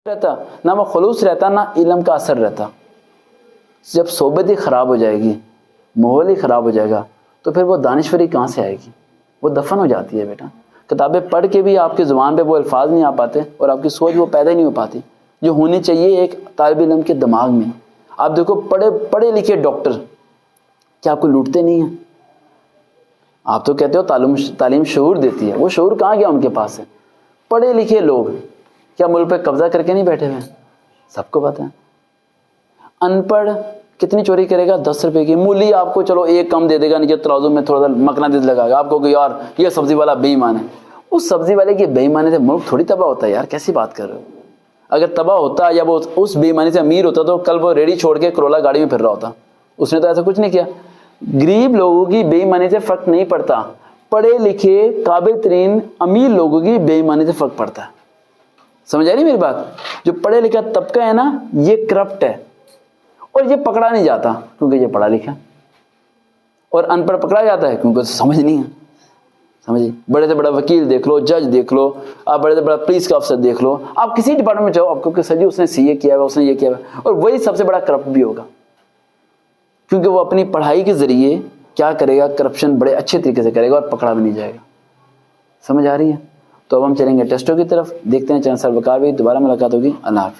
رہتا، نہ وہ خلوص رہتا، نہ علم کا اثر رہتا۔ جب صحبت ہی خراب ہو جائے گی، ماحول ہی خراب ہو جائے گا، تو پھر وہ دانشوری کہاں سے آئے گی؟ وہ دفن ہو جاتی ہے بیٹا۔ کتابیں پڑھ کے بھی آپ کی زبان پہ وہ الفاظ نہیں آ پاتے، اور آپ کی سوچ وہ پیدا ہی نہیں ہو پاتی جو ہونی چاہیے ایک طالب علم کے دماغ میں۔ آپ دیکھو پڑھے لکھے ڈاکٹر کیا آپ کو لوٹتے نہیں ہیں؟ آپ تو کہتے ہو تعلیم شعور دیتی ہے، وہ شعور کہاں گیا ان کے پاس ہے؟ پڑھے لکھے لوگ کیا ملک پہ قبضہ کر کے نہیں بیٹھے ہوئے ہیں؟ سب کو پتہ ہے۔ ان پڑھ کتنی چوری کرے گا؟ 10 روپے کی مولی آپ کو چلو ایک کم دے دے گا، نیچے ترازو میں تھوڑا سا مقناطیس لگا گا، آپ کو کہ یار یہ سبزی والا بے ایمان ہے۔ اس سبزی والے کی بے ایمانی سے ملک تھوڑی تباہ ہوتا ہے یار، کیسی بات کر رہے ہو؟ اگر تباہ ہوتا یا وہ اس بے ایمانی سے امیر ہوتا تو کل وہ ریڑھی چھوڑ کے کرولا گاڑی میں پھر رہا ہوتا۔ اس نے تو ایسا کچھ نہیں کیا۔ غریب لوگوں کی بے ایمانی سے فرق نہیں پڑتا، پڑھے لکھے قابل ترین امیر لوگوں کی بے ایمانی سے فرق پڑتا ہے۔ سمجھ آ رہی میری بات؟ جو پڑھے لکھا طبقہ ہے نا، یہ کرپٹ ہے، اور یہ پکڑا نہیں جاتا کیونکہ یہ پڑھا لکھا، اور ان پڑھ پکڑا جاتا ہے کیونکہ سمجھ نہیں ہے۔ سمجھے؟ بڑے سے بڑا وکیل دیکھ لو، جج دیکھ لو، آپ بڑے سے بڑا پولیس کا افسر دیکھ لو، آپ کسی ڈپارٹمنٹ میں جاؤ، آپ کو کہ سر جی اس نے سی اے کیا ہے، اس نے یہ کیا ہے، اور وہی سب سے بڑا کرپٹ بھی ہوگا، کیونکہ وہ اپنی پڑھائی کے ذریعے کیا کرے گا؟ کرپشن بڑے اچھے طریقے سے کرے گا اور پکڑا بھی نہیں جائے گا۔ سمجھ آ رہی ہے؟ تو اب ہم چلیں گے ٹیسٹوں کی طرف، دیکھتے ہیں چند سال وقار بھی، دوبارہ ملاقات ہوگی۔ اللہ حافظ۔